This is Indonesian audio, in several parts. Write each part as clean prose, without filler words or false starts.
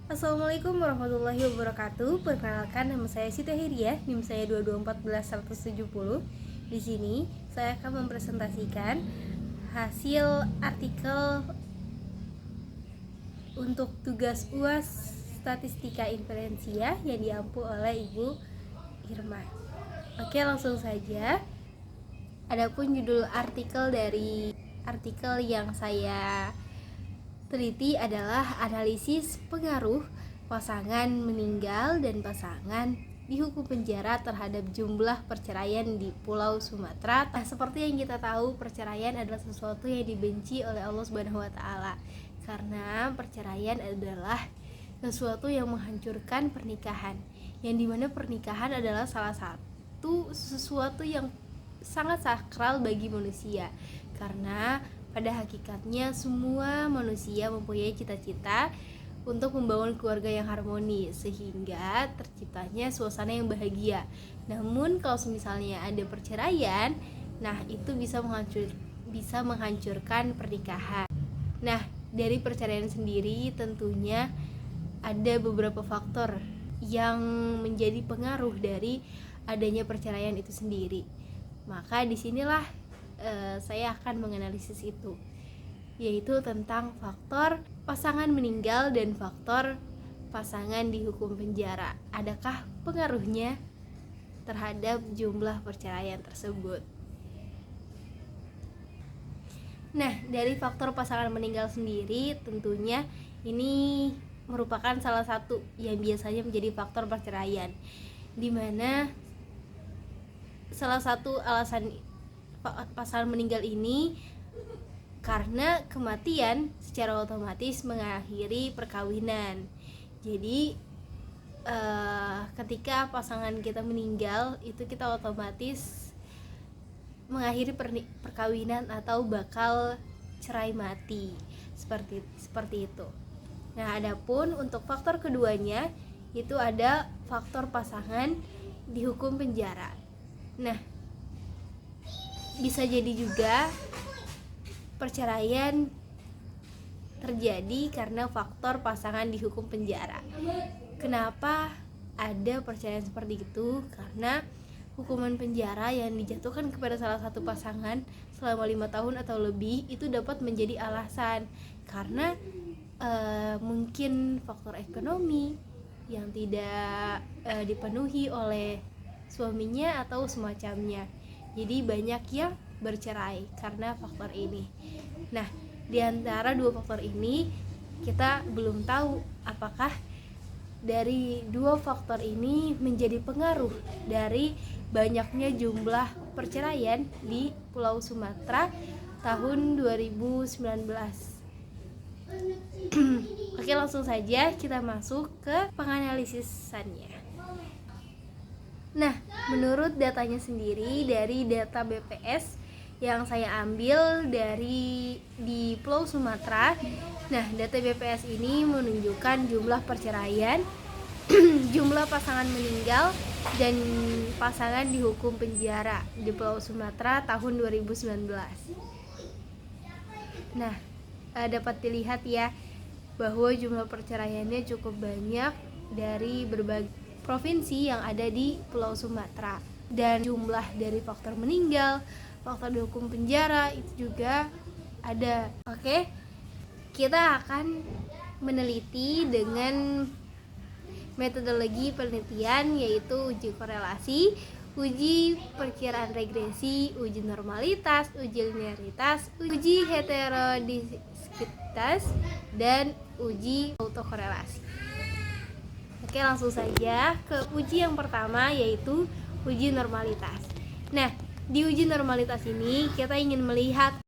Assalamualaikum warahmatullahi wabarakatuh. Perkenalkan, nama saya Siti Hiria, NIM saya 2214170. Di sini saya akan mempresentasikan hasil artikel untuk tugas UAS Statistika Inferensia yang diampu oleh Ibu Irma. Oke, langsung saja. Adapun judul artikel dari artikel yang saya teliti adalah analisis pengaruh pasangan meninggal dan pasangan dihukum penjara terhadap jumlah perceraian di Pulau Sumatera. Seperti yang kita tahu, perceraian adalah sesuatu yang dibenci oleh Allah Subhanahu wa taala. Karena perceraian adalah sesuatu yang menghancurkan pernikahan. Yang dimana pernikahan adalah salah satu sesuatu yang sangat sakral bagi manusia. Karena pada hakikatnya semua manusia mempunyai cita-cita untuk membangun keluarga yang harmonis sehingga terciptanya suasana yang bahagia. Namun kalau misalnya ada perceraian, nah itu bisa menghancurkan pernikahan. Nah, dari perceraian sendiri tentunya ada beberapa faktor yang menjadi pengaruh dari adanya perceraian itu sendiri. Maka disinilah saya akan menganalisis itu, yaitu tentang faktor pasangan meninggal dan faktor pasangan dihukum penjara. Adakah pengaruhnya terhadap jumlah perceraian tersebut? Nah, dari faktor pasangan meninggal sendiri tentunya ini merupakan salah satu yang biasanya menjadi faktor perceraian, di mana salah satu alasan pasangan meninggal ini karena kematian secara otomatis mengakhiri perkawinan. Jadi ketika pasangan kita meninggal itu kita otomatis mengakhiri perkawinan atau bakal cerai mati, seperti itu. Nah, adapun untuk faktor keduanya itu ada faktor pasangan dihukum penjara. Nah, bisa jadi juga perceraian terjadi karena faktor pasangan dihukum penjara. Kenapa ada perceraian seperti itu? Karena hukuman penjara yang dijatuhkan kepada salah satu pasangan selama 5 tahun atau lebih itu dapat menjadi alasan karena mungkin faktor ekonomi yang tidak dipenuhi oleh suaminya atau semacamnya. Jadi banyak yang bercerai karena faktor ini. Nah, di antara dua faktor ini kita belum tahu apakah dari dua faktor ini menjadi pengaruh dari banyaknya jumlah perceraian di Pulau Sumatera tahun 2019. Oke, langsung saja kita masuk ke penganalisisannya. Nah, menurut datanya sendiri dari data BPS yang saya ambil dari di Pulau Sumatera. Nah, data BPS ini menunjukkan jumlah perceraian, jumlah pasangan meninggal dan pasangan dihukum penjara di Pulau Sumatera tahun 2019. Nah, dapat dilihat ya bahwa jumlah perceraiannya cukup banyak dari berbagai provinsi yang ada di Pulau Sumatera, dan jumlah dari faktor meninggal, faktor dihukum penjara itu juga ada. Oke, kita akan meneliti dengan metodologi penelitian yaitu uji korelasi, uji perkiraan regresi, uji normalitas, uji linearitas, uji heterodiskitas, dan uji autokorelasi. Oke, langsung saja ke uji yang pertama yaitu uji normalitas. Nah, di uji normalitas ini kita ingin melihat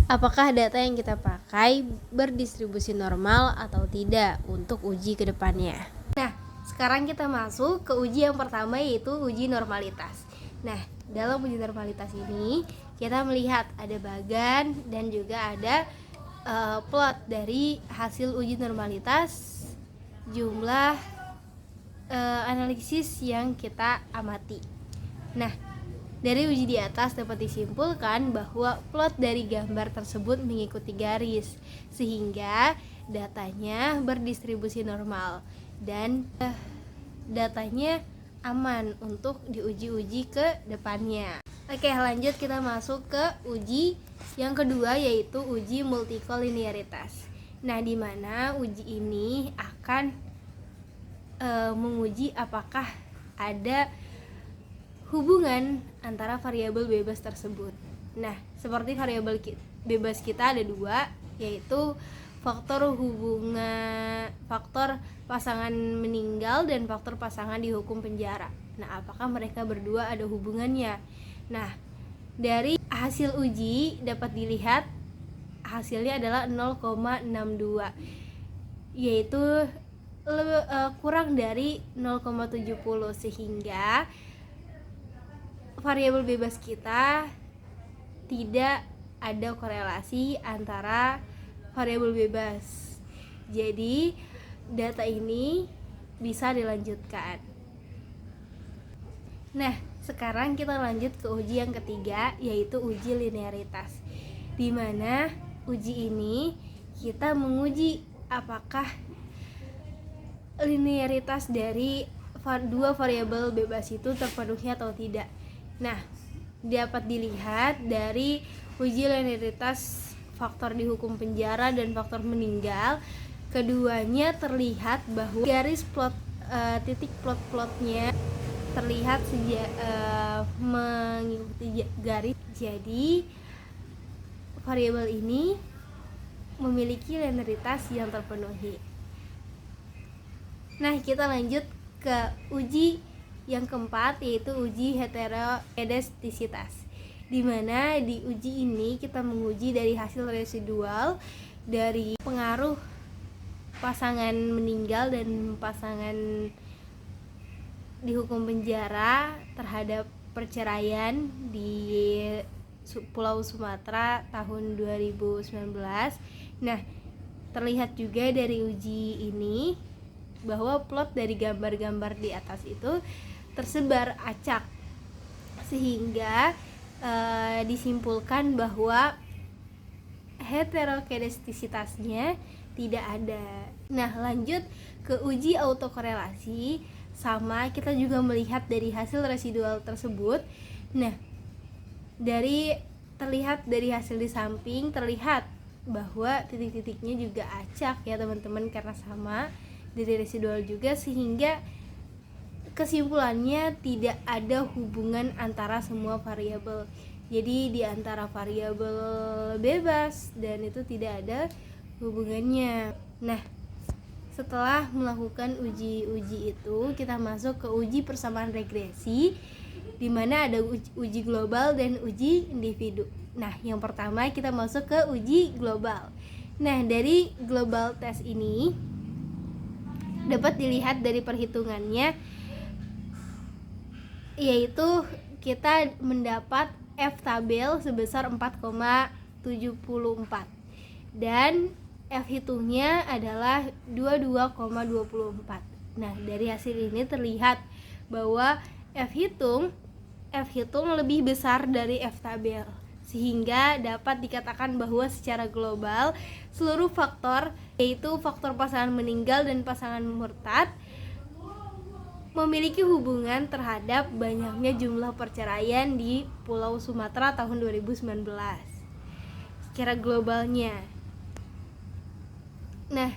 apakah data yang kita pakai berdistribusi normal atau tidak untuk uji ke depannya. Nah, sekarang kita masuk ke uji yang pertama yaitu uji normalitas. Nah, dalam uji normalitas ini kita melihat ada bagan dan juga ada plot dari hasil uji normalitas jumlah analisis yang kita amati. Nah, dari uji di atas dapat disimpulkan bahwa plot dari gambar tersebut mengikuti garis, sehingga datanya berdistribusi normal dan datanya aman untuk diuji-uji ke depannya. Oke, lanjut kita masuk ke uji yang kedua, yaitu uji multikolinearitas. Nah, di mana uji ini akan menguji apakah ada hubungan antara variabel bebas tersebut. Nah, seperti variabel bebas kita ada dua, yaitu faktor pasangan meninggal dan faktor pasangan dihukum penjara. Nah, apakah mereka berdua ada hubungannya? Nah, dari hasil uji dapat dilihat hasilnya adalah 0,62, yaitu kurang dari 0,70, sehingga variabel bebas kita tidak ada korelasi antara variabel bebas. Jadi data ini bisa dilanjutkan. Nah, sekarang kita lanjut ke uji yang ketiga, yaitu uji linearitas. Di mana uji ini kita menguji apakah linearitas dari dua variabel bebas itu terpenuhi atau tidak. Nah, dapat dilihat dari uji linearitas faktor dihukum penjara dan faktor meninggal, keduanya terlihat bahwa garis plot titik plot-plotnya terlihat mengikuti garis. Jadi variabel ini memiliki linearitas yang terpenuhi. Nah, kita lanjut ke uji yang keempat, yaitu uji heterokedastisitas. Di mana di uji ini kita menguji dari hasil residual dari pengaruh pasangan meninggal dan pasangan dihukum penjara terhadap perceraian di Pulau Sumatera tahun 2019. Nah, terlihat juga dari uji ini bahwa plot dari gambar-gambar di atas itu tersebar acak, sehingga disimpulkan bahwa heterokedastisitasnya tidak ada. Nah, lanjut ke uji autokorelasi. Sama, kita juga melihat dari hasil residual tersebut. Nah, terlihat dari hasil di samping terlihat bahwa titik-titiknya juga acak ya teman-teman, karena sama dari residual juga, sehingga kesimpulannya tidak ada hubungan antara semua variabel. Jadi di antara variabel bebas dan itu tidak ada hubungannya. Nah, setelah melakukan uji-uji itu, kita masuk ke uji persamaan regresi, di mana ada uji global dan uji individu. Nah, yang pertama kita masuk ke uji global. Nah, dari global test ini dapat dilihat dari perhitungannya, yaitu kita mendapat F tabel sebesar 4,74 dan F hitungnya adalah 22,24. Nah, dari hasil ini terlihat bahwa F hitung lebih besar dari F tabel, sehingga dapat dikatakan bahwa secara global seluruh faktor, yaitu faktor pasangan meninggal dan pasangan murtad, memiliki hubungan terhadap banyaknya jumlah perceraian di Pulau Sumatera tahun 2019 secara globalnya. Nah,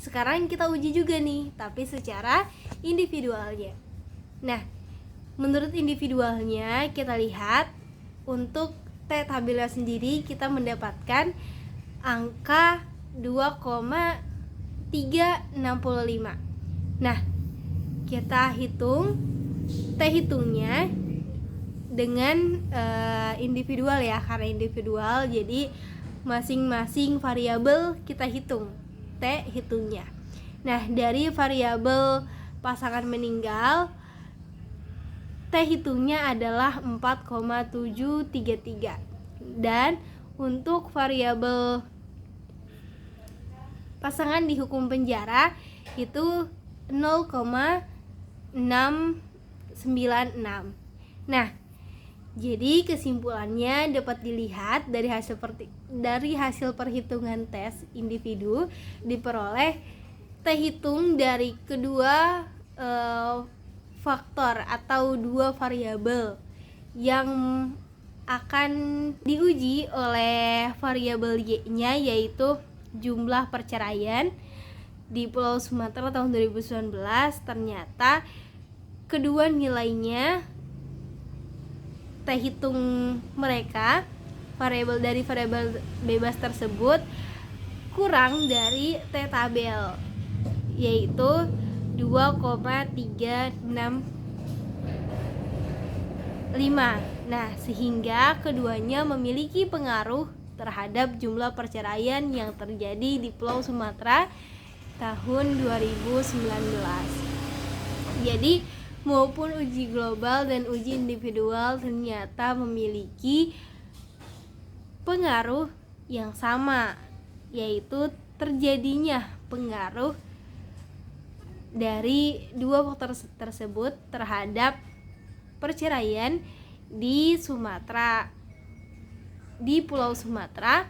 sekarang kita uji juga nih, tapi secara individualnya. Nah, menurut individualnya kita lihat untuk T tabelnya sendiri kita mendapatkan angka 2,365. Nah, kita hitung T hitungnya dengan individual ya, karena individual jadi masing-masing variabel kita hitung T hitungnya. Nah, dari variabel pasangan meninggal, T hitungnya adalah 4,733. Dan untuk variabel pasangan dihukum penjara itu 0,696. Nah, jadi kesimpulannya dapat dilihat dari hasil dari hasil perhitungan tes individu diperoleh terhitung dari kedua faktor atau dua variabel yang akan diuji oleh variabel Y-nya, yaitu jumlah perceraian di Pulau Sumatera tahun 2019. Ternyata kedua nilainya terhitung mereka variabel bebas tersebut kurang dari T-tabel, yaitu 2,365. Nah, sehingga keduanya memiliki pengaruh terhadap jumlah perceraian yang terjadi di Pulau Sumatera tahun 2019. Jadi, maupun uji global dan uji individual ternyata memiliki pengaruh yang sama, yaitu terjadinya pengaruh dari dua faktor tersebut terhadap perceraian di Pulau Sumatera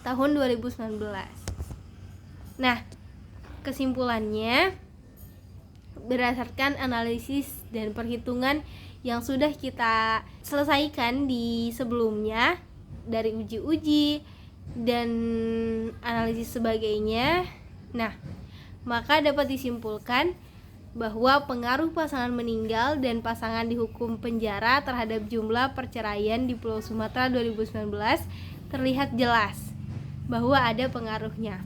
tahun 2019. Nah, kesimpulannya, berdasarkan analisis dan perhitungan yang sudah kita selesaikan di sebelumnya dari uji-uji dan analisis sebagainya, nah, maka dapat disimpulkan bahwa pengaruh pasangan meninggal dan pasangan dihukum penjara terhadap jumlah perceraian di Pulau Sumatera 2019 terlihat jelas bahwa ada pengaruhnya.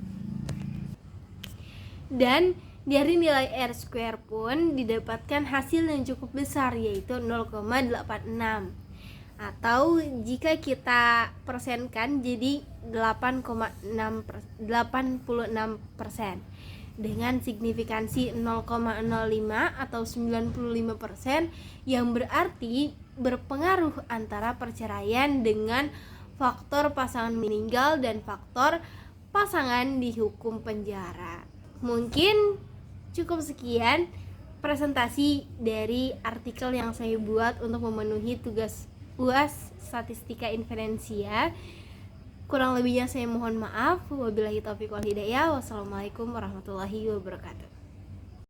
Dan dari nilai R-square pun didapatkan hasil yang cukup besar, yaitu 0,86, atau jika kita persenkan jadi 86% dengan signifikansi 0,05 atau 95%, yang berarti berpengaruh antara perceraian dengan faktor pasangan meninggal dan faktor pasangan dihukum penjara. Mungkin cukup sekian presentasi dari artikel yang saya buat untuk memenuhi tugas UAS Statistika Inferensia. Kurang lebihnya saya mohon maaf. Wabillahi taufiq wal hidayah. Wassalamualaikum warahmatullahi wabarakatuh.